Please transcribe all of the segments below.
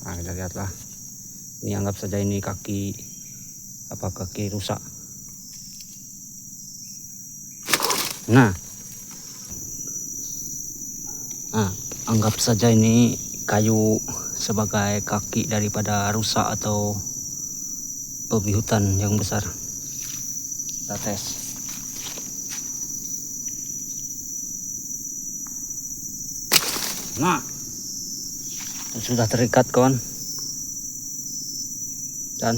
Nah, kita lihatlah. Ini anggap saja ini kaki rusak. Nah, anggap saja ini kayu sebagai kaki daripada rusak atau babi hutan yang besar. Kita tes. Nah, sudah terikat kawan. Dan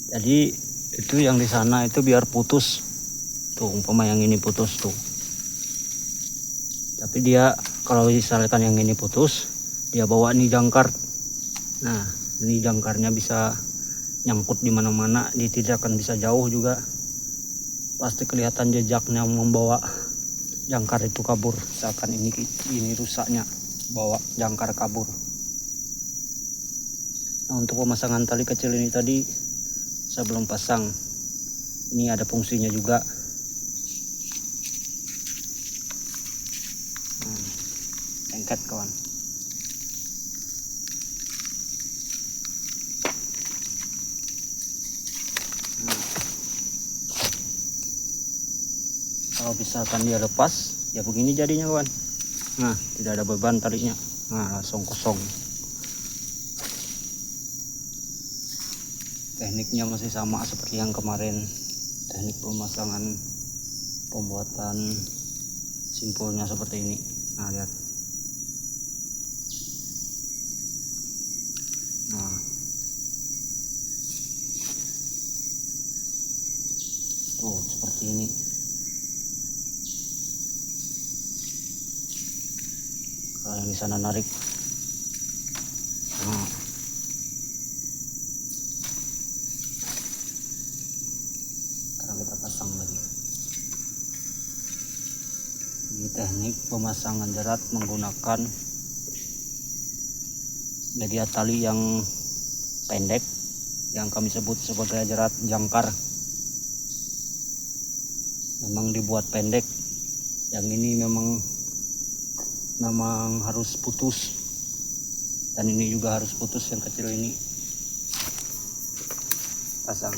jadi itu yang di sana itu biar putus tuh, umpama yang ini putus tuh, tapi dia kalau misalkan yang ini putus, dia bawa nih jangkar. Nah, ini jangkarnya bisa nyangkut di mana-mana, dia tidak akan bisa jauh juga, pasti kelihatan jejaknya membawa jangkar itu kabur. Misalkan ini rusaknya, bawa jangkar kabur. Nah, untuk pemasangan tali kecil ini tadi saya belum pasang. Ini ada fungsinya juga. Lengket kawan. Kalau misalkan dia lepas, ya begini jadinya kawan. Nah, tidak ada beban talinya. Nah, langsung kosong. Tekniknya masih sama seperti yang kemarin. Teknik pemasangan, pembuatan simpulnya seperti ini. Nah, lihat. Nah, tuh seperti ini. Kalau yang di sana narik. Nah, sekarang kita pasang lagi. Ini teknik pemasangan jerat menggunakan media tali yang pendek, yang kami sebut sebagai jerat jangkar. Memang dibuat pendek. Yang ini memang harus putus, dan ini juga harus putus, yang kecil ini pasang.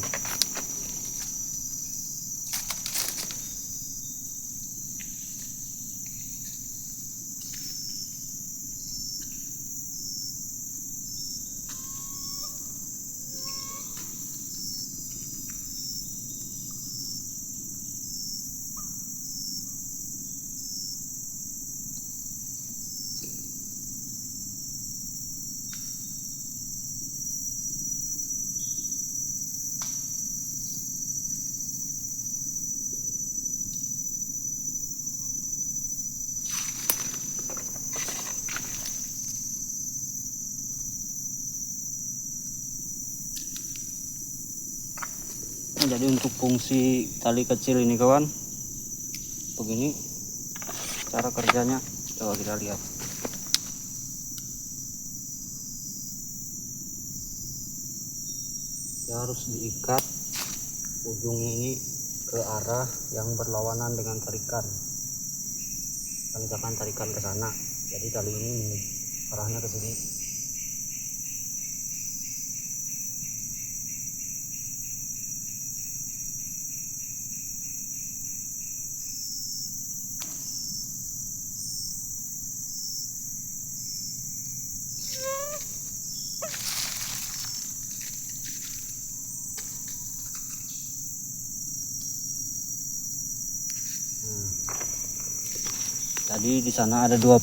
Jadi untuk fungsi tali kecil ini kawan, begini cara kerjanya. Coba kita lihat. Dia harus diikat ujungnya ini ke arah yang berlawanan dengan tarikan. Misalkan tarikan ke sana, jadi tali ini arahnya ke sini. Jadi di sana ada dua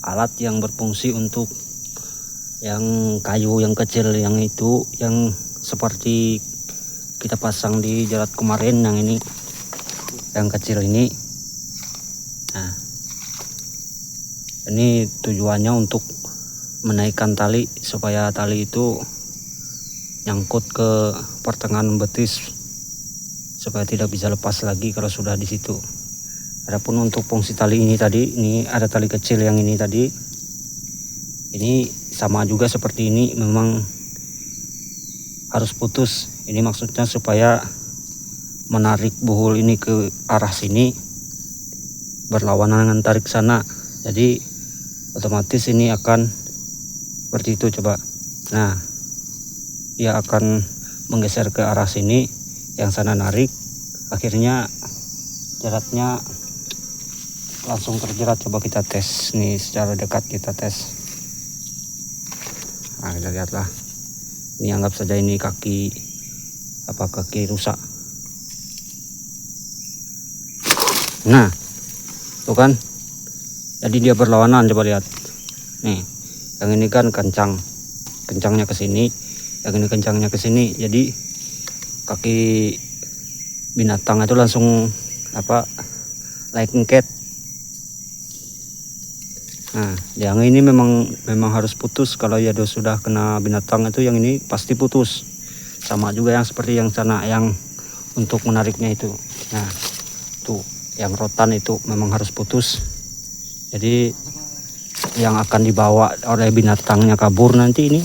alat yang berfungsi untuk yang kayu yang kecil, yang itu yang seperti kita pasang di jerat kemarin, yang ini yang kecil ini. Nah, ini tujuannya untuk menaikkan tali supaya tali itu nyangkut ke pertengahan betis supaya tidak bisa lepas lagi kalau sudah di situ. Adapun untuk fungsi tali ini tadi, ini ada tali kecil yang ini tadi. Ini sama juga seperti ini, memang harus putus. Ini maksudnya supaya menarik buhul ini ke arah sini berlawanan dengan tarik sana. Jadi otomatis ini akan seperti itu. Coba, nah dia akan menggeser ke arah sini, yang sana narik, akhirnya jeratnya langsung terjerat. Coba kita tes nih secara dekat, kita tes. Nah, kita lihatlah, ini anggap saja ini kaki rusak. Nah tuh kan, jadi dia berlawanan. Coba lihat nih, yang ini kan kencangnya ke sini, yang ini kencangnya ke sini, jadi kaki binatang itu langsung lengket. Nah, yang ini memang harus putus. Kalau ya sudah kena binatang itu, yang ini pasti putus. Sama juga yang seperti yang sana, yang untuk menariknya itu. Nah, tuh yang rotan itu memang harus putus. Jadi yang akan dibawa oleh binatangnya kabur nanti ini,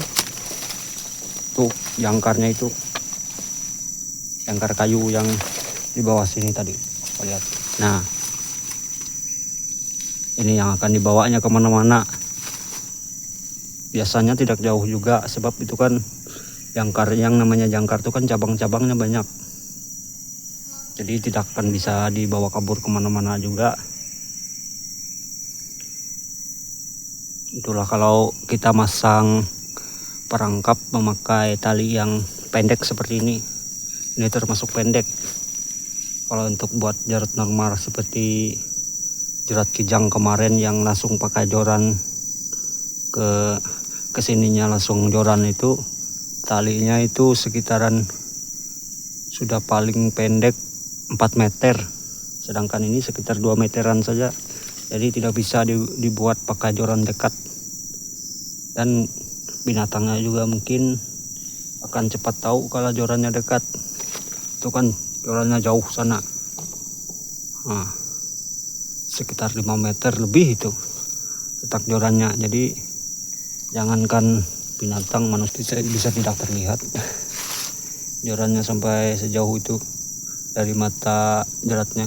tuh jangkarnya itu, jangkar kayu yang di bawah sini tadi, lihat. Nah, ini yang akan dibawanya kemana-mana. Biasanya tidak jauh juga, sebab itu kan jangkar, yang namanya jangkar itu kan cabang-cabangnya banyak. Jadi tidak akan bisa dibawa kabur kemana-mana juga. Itulah kalau kita masang perangkap memakai tali yang pendek seperti ini. Ini termasuk pendek. Kalau untuk buat jerat normal seperti jerat kijang kemarin yang langsung pakai joran ke sininya, langsung joran itu, talinya itu sekitaran sudah paling pendek 4 meter, sedangkan ini sekitar 2 meteran saja. Jadi tidak bisa dibuat pakai joran dekat, dan binatangnya juga mungkin akan cepat tahu kalau jorannya dekat. Itu kan jorannya jauh sana, nah, sekitar 5 meter lebih itu letak jorannya. Jadi jangankan binatang, manusia bisa tidak terlihat jorannya sampai sejauh itu dari mata jeratnya.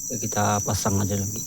Ya, kita pasang aja lagi.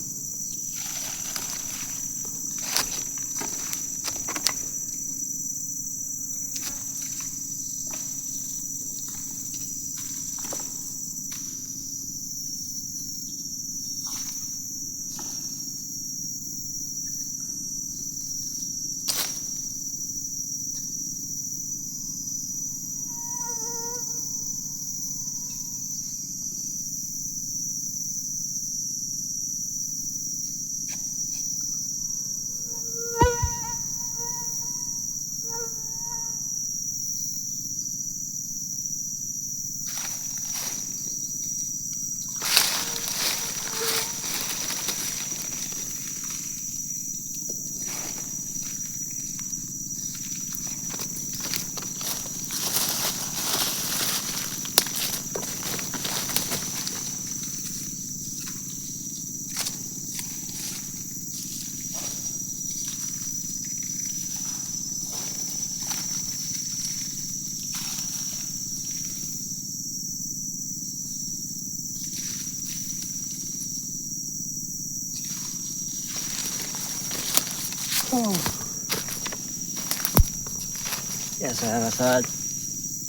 Ya, saya rasa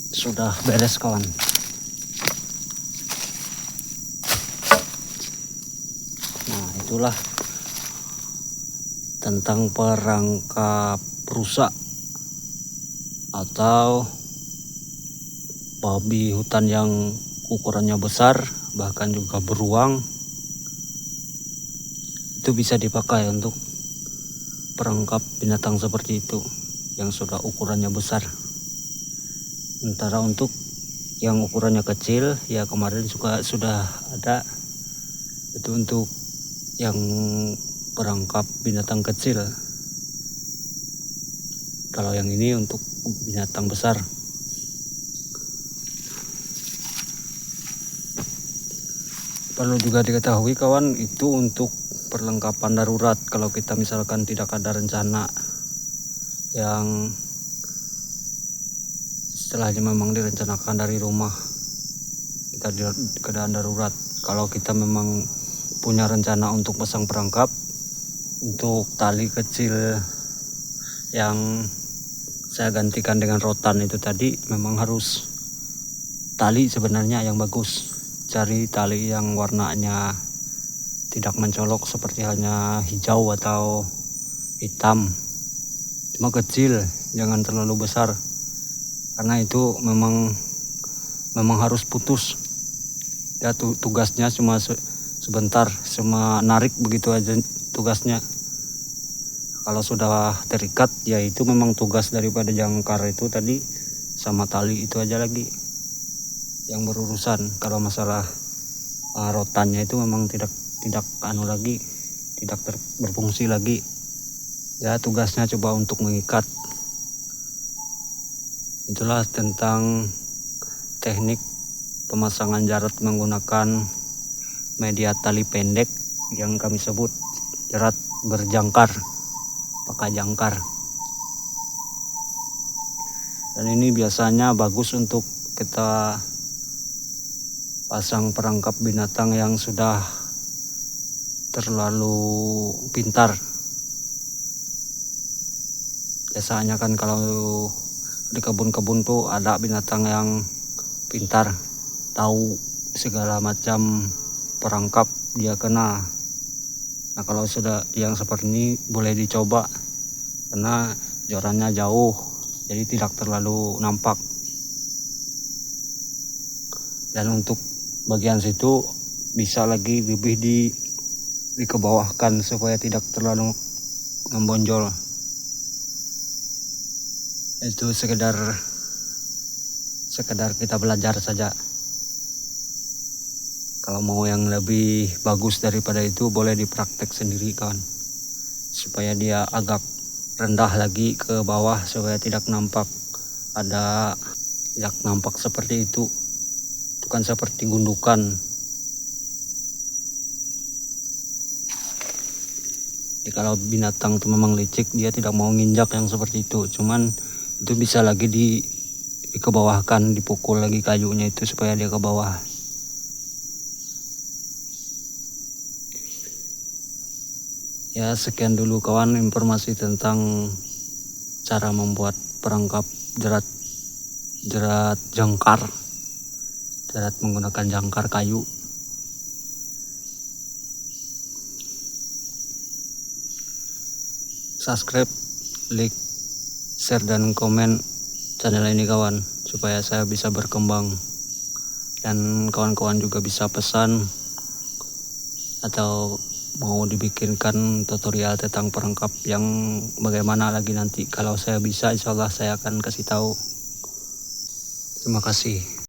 sudah beres, kawan. Nah, itulah tentang perangkap rusak atau babi hutan yang ukurannya besar, bahkan juga beruang. Itu bisa dipakai untuk perangkap binatang seperti itu yang sudah ukurannya besar. Sementara untuk yang ukurannya kecil, ya kemarin juga sudah ada, itu untuk yang perangkap binatang kecil. Kalau yang ini untuk binatang besar. Perlu juga diketahui, kawan, itu untuk perlengkapan darurat. Kalau kita misalkan tidak ada rencana yang setelahnya memang direncanakan dari rumah, kita di keadaan darurat. Kalau kita memang punya rencana untuk pasang perangkap. Untuk tali kecil yang saya gantikan dengan rotan itu tadi, memang harus tali sebenarnya yang bagus. Cari tali yang warnanya tidak mencolok seperti halnya hijau atau hitam, cuma kecil, jangan terlalu besar, karena itu memang harus putus ya. Tugasnya cuma sebentar, cuma narik begitu aja tugasnya. Kalau sudah terikat ya itu memang tugas daripada jangkar itu tadi sama tali itu aja lagi yang berurusan. Kalau masalah rotannya itu memang tidak berfungsi lagi ya, tugasnya coba untuk mengikat. Itulah tentang teknik pemasangan jarat menggunakan media tali pendek yang kami sebut jarat berjangkar, pakai jangkar. Dan ini biasanya bagus untuk kita pasang perangkap binatang yang sudah terlalu pintar. Biasanya kan kalau di kebun-kebun tuh ada binatang yang pintar, tahu segala macam perangkap dia kena. Nah kalau sudah yang seperti ini boleh dicoba, karena jorannya jauh jadi tidak terlalu nampak. Dan untuk bagian situ bisa lagi lebih dikebawahkan supaya tidak terlalu membonjol. Itu sekedar kita belajar saja. Kalau mau yang lebih bagus daripada itu boleh dipraktek sendiri kawan, supaya dia agak rendah lagi ke bawah supaya tidak nampak seperti itu, bukan seperti gundukan. Jadi kalau binatang itu memang licik, dia tidak mau nginjak yang seperti itu, cuman itu bisa lagi dikebawahkan, dipukul lagi kayunya itu supaya dia ke bawah. Ya sekian dulu kawan informasi tentang cara membuat perangkap jerat jangkar, jerat menggunakan jangkar kayu. Subscribe, like, share dan komen channel ini kawan, supaya saya bisa berkembang dan kawan-kawan juga bisa pesan atau mau dibikinkan tutorial tentang perangkap yang bagaimana lagi nanti. Kalau saya bisa, insya Allah saya akan kasih tahu. Terima kasih.